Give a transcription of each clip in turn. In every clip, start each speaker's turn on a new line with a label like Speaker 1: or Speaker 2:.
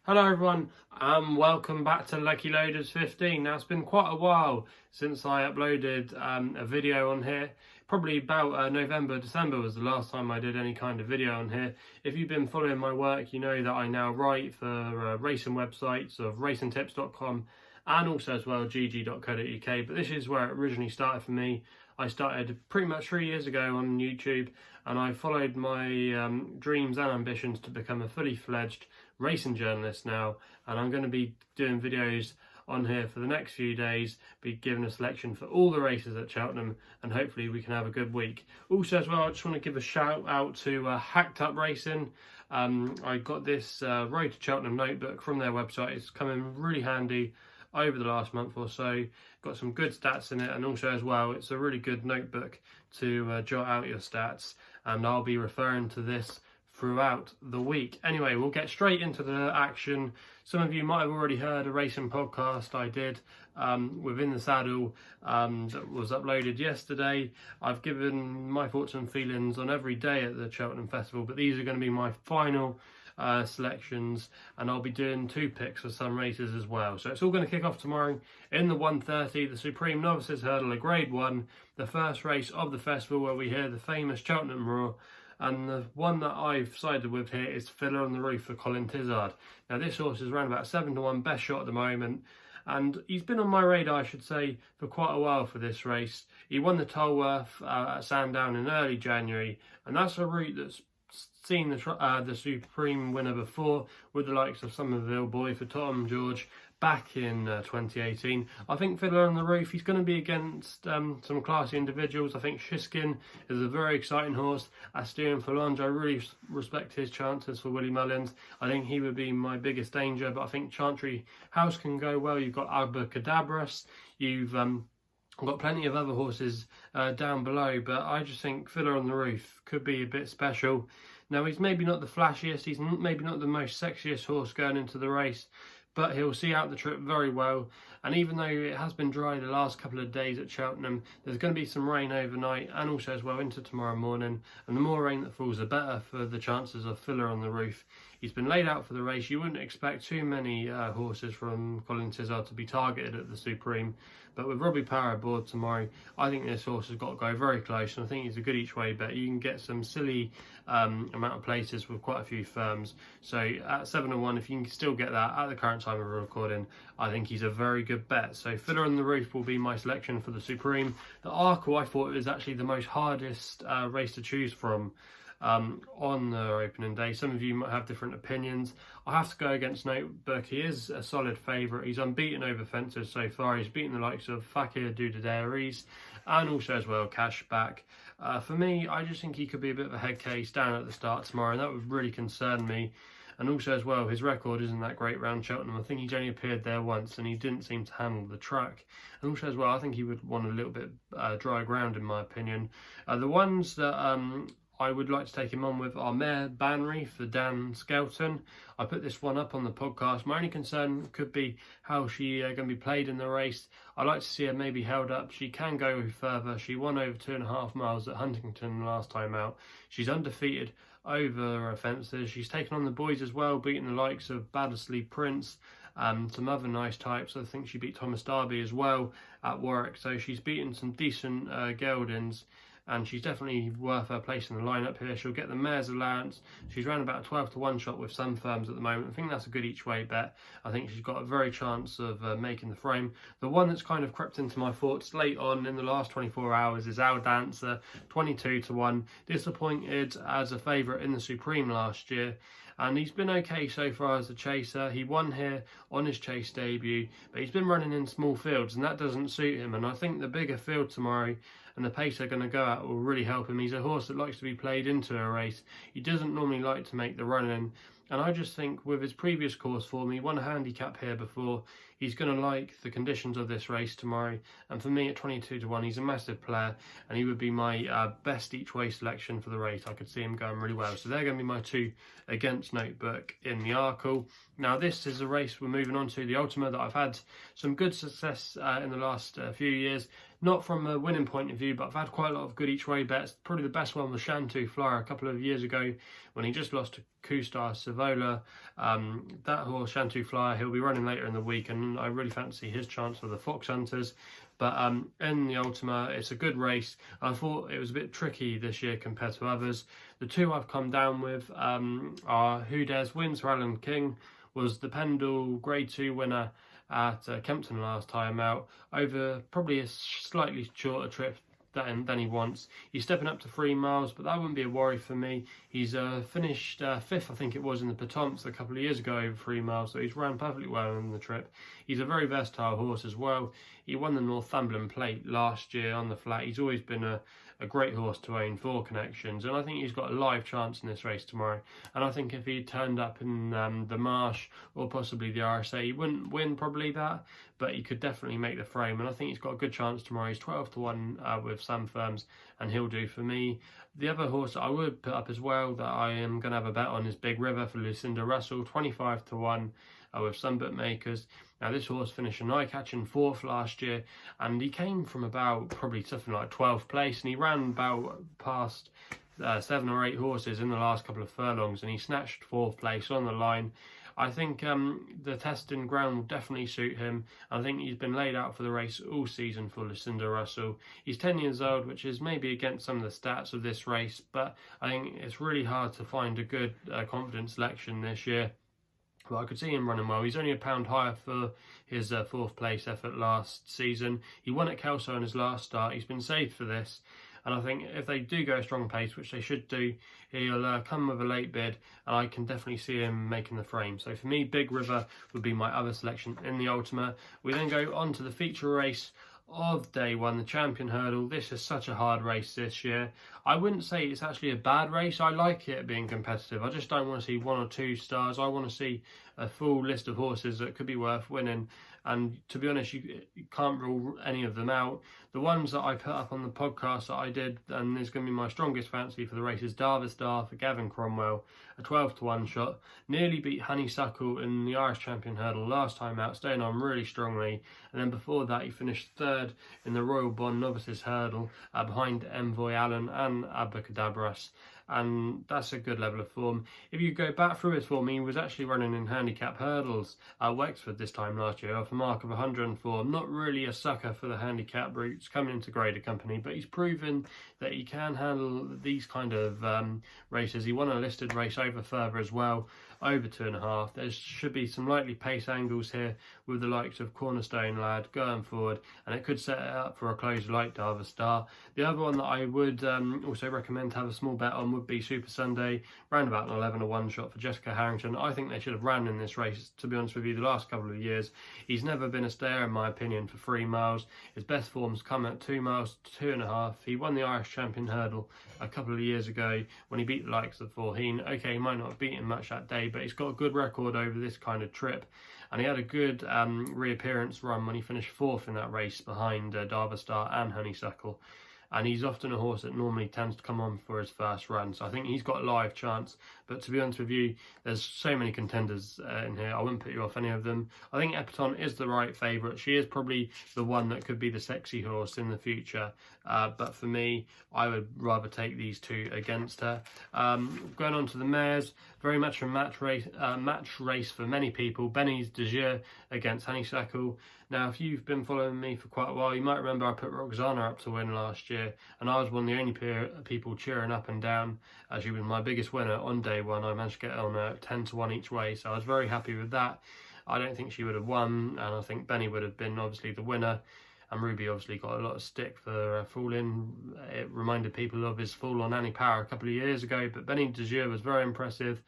Speaker 1: Hello everyone, and welcome back to Lucky Loaders 15. Now it's been quite a while since I uploaded a video on here. Probably about November, December was the last time I did any kind of video on here. If you've been following my work, you know that I now write for racing websites of racingtips.com and also as well gg.co.uk, but this is where it originally started for me. I started pretty much 3 years ago on YouTube, and I followed my dreams and ambitions to become a fully fledged racing journalist now, and I'm going to be doing videos on here for the next few days, be giving a selection for all the races at Cheltenham, and hopefully we can have a good week. Also as well, I just want to give a shout out to Hacked Up Racing. I got this Road to Cheltenham notebook from their website. It's come in really handy over the last month or so. Got some good stats in it, and also as well it's a really good notebook to jot out your stats, and I'll be referring to this throughout the week. Anyway, we'll get straight into the action. Some of you might have already heard a racing podcast I did within the saddle that was uploaded yesterday. I've given my thoughts and feelings on every day at the Cheltenham Festival, but these are going to be my final selections, and I'll be doing 2 picks for some races as well. So it's all going to kick off tomorrow in the 1:30, the Supreme Novices Hurdle, a Grade 1, the first race of the festival, where we hear the famous Cheltenham Roar. And the one that I've sided with here is Fiddlerontheroof for Colin Tizzard. Now this horse is around about 7-1, best shot at the moment, and he's been on my radar, I should say, for quite a while for this race. He won the Tolworth at Sandown in early January, and that's a route that's seen the Supreme winner before, with the likes of Somerville Boy for Tom George back in 2018. I think Fiddlerontheroof, he's going to be against some classy individuals. I think Shiskin is a very exciting horse. Asterion Forlonge, I really respect his chances for Willie Mullins. I think he would be my biggest danger, but I think Chantry House can go well. You've got Abracadabras, you've got plenty of other horses down below, but I just think Fiddlerontheroof could be a bit special. Now, he's maybe not the flashiest, he's maybe not the most sexiest horse going into the race, but he'll see out the trip very well. And even though it has been dry the last couple of days at Cheltenham, there's going to be some rain overnight and also as well into tomorrow morning, and the more rain that falls, the better for the chances of Fiddlerontheroof. He's been laid out for the race. You wouldn't expect too many horses from Colin Tizzard to be targeted at the Supreme, but with Robbie Power aboard tomorrow, I think this horse has got to go very close, and I think he's a good each way bet. You can get some silly amount of places with quite a few firms. So at 7-1, if you can still get that at the current time of recording, I think he's a very good bet. So Fiddlerontheroof will be my selection for the Supreme. The Arkle, I thought, was actually the most hardest race to choose from on the opening day. Some of you might have different opinions. I have to go against Notebook. He is a solid favourite. He's unbeaten over fences so far. He's beaten the likes of Fakir Dudadairis and also as well Cashback. For me, I just think he could be a bit of a head case down at the start tomorrow, and that would really concern me. And also as well, his record isn't that great round Cheltenham. I think he's only appeared there once and he didn't seem to handle the track. And also as well, I think he would want a little bit dry ground in my opinion. The ones that I would like to take him on with are Maire, Banrigh for Dan Skelton. I put this one up on the podcast. My only concern could be how she going to be played in the race. I'd like to see her maybe held up. She can go further. She won over 2.5 miles at Huntington last time out. She's undefeated over fences. She's taken on the boys as well, beating the likes of Baddesley Prince, some other nice types. I think she beat Thomas Darby as well at Warwick. So she's beaten some decent geldings, and she's definitely worth her place in the lineup here. She'll get the mare's allowance. She's around about a 12-1 shot with some firms at the moment. I think that's a good each way bet. I think she's got a very chance of making the frame. The one that's kind of crept into my thoughts late on in the last 24 hours is Our Dancer, 22-1. Disappointed as a favourite in the Supreme last year, and he's been okay so far as a chaser. He won here on his chase debut, but he's been running in small fields and that doesn't suit him, and I think the bigger field tomorrow and the pace they're going to go at will really help him. He's a horse that likes to be played into a race. He doesn't normally like to make the run in, and I just think with his previous course form, he won a handicap here before. He's going to like the conditions of this race tomorrow, and for me at 22-1, he's a massive player, and he would be my best each way selection for the race. I could see him going really well. So they're going to be my 2 against Notebook in the Arkle. Now this is a race we're moving on to, the Ultima, that I've had some good success in the last few years. Not from a winning point of view, but I've had quite a lot of good each way bets. Probably the best one was Shantou Flyer a couple of years ago when he just lost to Kustar Tavola. That horse, Shantou Flyer, he'll be running later in the week, and I really fancy his chance for the Fox Hunters. But in the Ultima, it's a good race. I thought it was a bit tricky this year compared to others. The two I've come down with are Who Dares Wins for Alan King, was the Pendle Grade 2 winner at Kempton last time out, over probably a slightly shorter trip than he wants. He's stepping up to 3 miles, but that wouldn't be a worry for me. He's finished 5th, I think it was, in the Potomps a couple of years ago over 3 miles, so he's ran perfectly well in the trip. He's a very versatile horse as well. He won the Northumberland Plate last year on the flat. He's always been a great horse to own for Connections, and I think he's got a live chance in this race tomorrow. And I think if he turned up in the Marsh or possibly the RSA, he wouldn't win probably that, but he could definitely make the frame, and I think he's got a good chance tomorrow. He's 12 to 1 with some firms, and he'll do for me. The other horse that I would put up as well that I am going to have a bet on is Big River for Lucinda Russell, 25 to 1 with some bookmakers. Now this horse finished an eye-catching 4th last year, and he came from about probably something like 12th place, and he ran about past 7 or 8 horses in the last couple of furlongs, and he snatched 4th place on the line. I think the testing ground will definitely suit him. I think he's been laid out for the race all season for Lucinda Russell. He's 10 years old, which is maybe against some of the stats of this race, but I think it's really hard to find a good confident selection this year. But I could see him running well. He's only a pound higher for his 4th place effort last season. He won at Kelso in his last start. He's been saved for this. And I think if they do go a strong pace, which they should do, he'll come with a late bid, and I can definitely see him making the frame. So for me, Big River would be my other selection in the Ultima. We then go on to the feature race of day 1, the Champion Hurdle. This is such a hard race this year. I wouldn't say it's actually a bad race. I like it being competitive. I just don't want to see 1 or 2 stars. I want to see a full list of horses that could be worth winning. And to be honest, you can't rule any of them out. The ones that I put up on the podcast that I did, and there's going to be my strongest fancy for the race, is Darver Star for Gavin Cromwell, a 12 to 1 shot. Nearly beat Honeysuckle in the Irish Champion Hurdle last time out, staying on really strongly. And then before that, he finished 3rd in the Royal Bond Novices Hurdle behind Envoy Allen and Abacadabras. And that's a good level of form. If you go back through his form, he was actually running in handicap hurdles at Wexford this time last year off a mark of 104. Not really a sucker for the handicap routes coming into graded company, but he's proven that he can handle these kind of races. He won a listed race over further as well, over 2.5. There should be some likely pace angles here with the likes of Cornerstone Lad going forward, and it could set it up for a close like Darver Star. The other one that I would also recommend to have a small bet on would be Supasundae, round about an 11 to 1 shot for Jessica Harrington. I think they should have ran in this race, to be honest with you, the last couple of years. He's never been a stayer in my opinion for 3 miles. His best form's come at 2 miles to 2.5. He won the Irish Champion Hurdle a couple of years ago when he beat the likes of Forheen. Okay, he might not have beaten much that day, but he's got a good record over this kind of trip. And he had a good reappearance run when he finished 4th in that race behind Darver Star and Honeysuckle. And he's often a horse that normally tends to come on for his first run, so I think he's got a live chance. But to be honest with you, there's so many contenders in here, I wouldn't put you off any of them. I think Epatante is the right favourite. She is probably the one that could be the sexy horse in the future, but for me, I would rather take these 2 against her. Going on to the mares, very much a match race for many people. Benny's De Jure against Honeysuckle. Now, if you've been following me for quite a while, you might remember I put Roxana up to win last year, and I was one of the only people cheering up and down. She was my biggest winner on day 1. I managed to get on 10 to 1 each way, so I was very happy with that. I don't think she would have won, and I think Benny would have been obviously the winner. And Ruby obviously got a lot of stick for falling. It reminded people of his fall on Annie Power a couple of years ago, but Benny De Jure was very impressive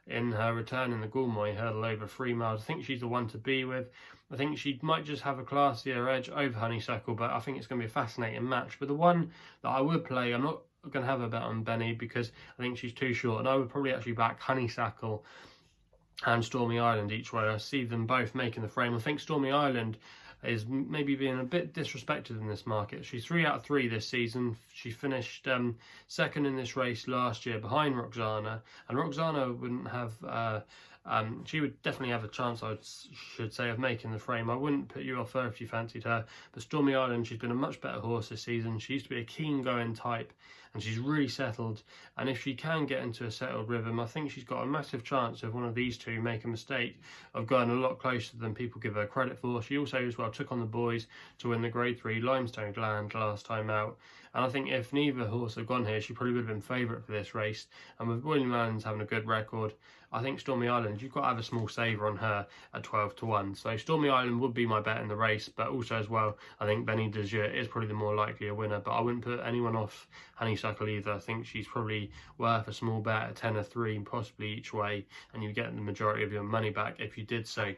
Speaker 1: in her return in the Goulmoy Hurdle over 3 miles. I think she's the one to be with. I think she might just have a classier edge over Honeysuckle, but I think it's going to be a fascinating match. But the one that I would play, I'm not going to have a bet on Benny because I think she's too short, and I would probably actually back Honeysuckle and Stormy Island each way. I see them both making the frame. I think Stormy Island is maybe being a bit disrespected in this market. She's 3 out of 3 this season. She finished 2nd in this race last year behind Roxana, and Roxana wouldn't have she would definitely have a chance, I should say, of making the frame. I wouldn't put you off her if you fancied her. But Stormy Island, she's been a much better horse this season. She used to be a keen going type, and she's really settled. And if she can get into a settled rhythm, I think she's got a massive chance of one of these two make a mistake of going a lot closer than people give her credit for. She also as well took on the boys to win the Grade 3 Limestone Gland last time out, and I think if neither horse had gone here, she probably would have been favourite for this race. And with William Allen's having a good record, I think Stormy Island, you've got to have a small saver on her at 12-1. So Stormy Island would be my bet in the race, but also as well, I think Benny de Jure is probably the more likely a winner. But I wouldn't put anyone off Honeysuckle either. I think she's probably worth a small bet at 10-3, possibly each way, and you get the majority of your money back if you did so.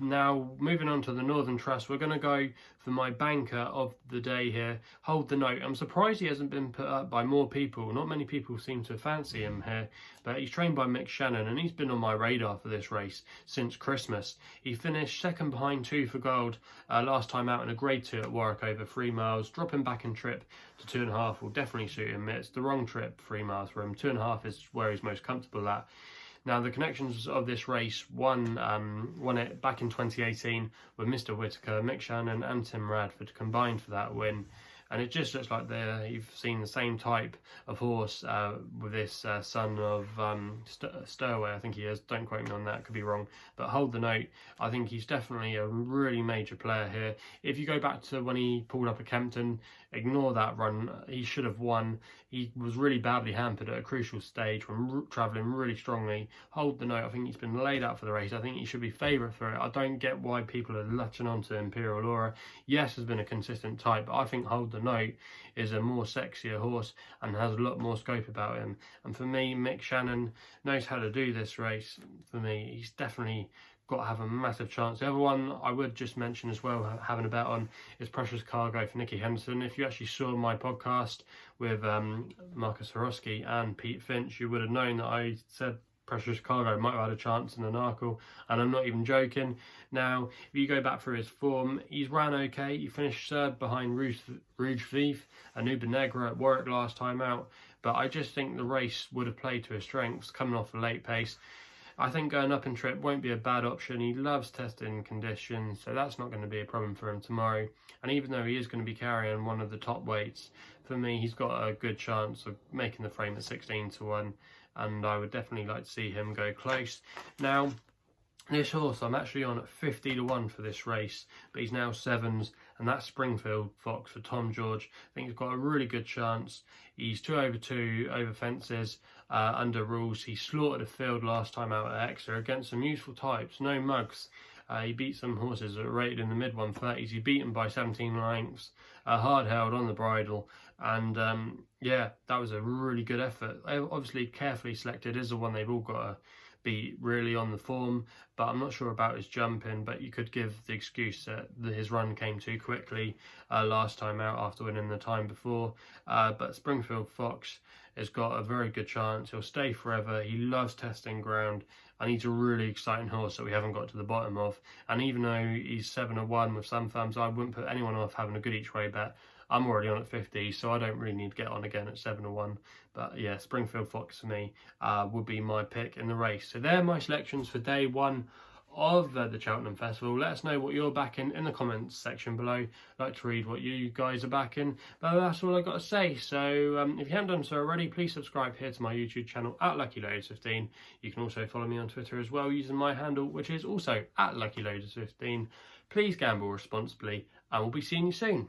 Speaker 1: Now moving on to the Northern Trust, we're going to go for my banker of the day here, Hold the Note. I'm surprised he hasn't been put up by more people. Not many people seem to fancy him here, but he's trained by Mick Shannon, and he's been on my radar for this race since Christmas. He finished second behind 2 for Gold last time out in a Grade 2 at Warwick over 3 miles. Dropping back in trip to 2.5 will definitely suit him. It's the wrong trip, 3 miles for him. 2.5 is where he's most comfortable at. Now, the connections of this race won it back in 2018 with Mr. Whitaker, Mick Shannon and Tim Radford combined for that win. And it just looks like you've seen the same type of horse with this son of Stowaway, I think he is. Don't quote me on that, could be wrong. But Hold the Note, I think he's definitely a really major player here. If you go back to when he pulled up at Kempton, ignore that run. He should have won. He was really badly hampered at a crucial stage when travelling really strongly. Hold the Note, I think he's been laid out for the race. I think he should be favourite for it. I don't get why people are latching on to Imperial Laura. Yes, has been a consistent type, but I think Hold the Note is a more sexier horse and has a lot more scope about him. And for me, Mick Shannon knows how to do this race. For me, he's definitely got to have a massive chance. The other one I would just mention as well, having a bet on, is Precious Cargo for Nicky Henderson. If you actually saw my podcast with Marcus Horosky and Pete Finch, you would have known that I said Precious Cargo might have had a chance in an Arkle, and I'm not even joking. Now, if you go back through his form, he's ran okay. He finished third behind Rouge Vif and Nuba Negra at Warwick last time out, but I just think the race would have played to his strengths, coming off a late pace. I think going up in trip won't be a bad option. He loves testing conditions, so that's not going to be a problem for him tomorrow. And even though he is going to be carrying one of the top weights, for me, he's got a good chance of making the frame at 16-1. And I would definitely like to see him go close. Now, this horse, I'm actually on at 50-1 for this race, but he's now 7s, and that's Springfield Fox for Tom George. I think he's got a really good chance. He's 2/2 over fences under rules. He slaughtered a field last time out at Exeter against some useful types, no mugs. He beat some horses that were rated in the mid-130s. He beat them by 17 lengths, hard held on the bridle, and yeah, that was a really good effort. Obviously, carefully selected is the one they've all got to be really on the form, but I'm not sure about his jumping. But you could give the excuse that his run came too quickly last time out after winning the time before. But Springfield Fox has got a very good chance. He'll stay forever. He loves testing ground, and he's a really exciting horse that we haven't got to the bottom of. And even though he's 7-1 with some thumbs, I wouldn't put anyone off having a good each way bet. I'm already on at 50, so I don't really need to get on again at 7-1. But yeah, Springfield Fox for me would be my pick in the race. So they're my selections for day one of the Cheltenham Festival. Let us know what you're backing in the comments section below. I'd like to read what you guys are backing. But that's all I've got to say. So if you haven't done so already, please subscribe here to my YouTube channel at LuckyLoaders15. You can also follow me on Twitter as well using my handle, which is also at LuckyLoaders15. Please gamble responsibly, and we'll be seeing you soon.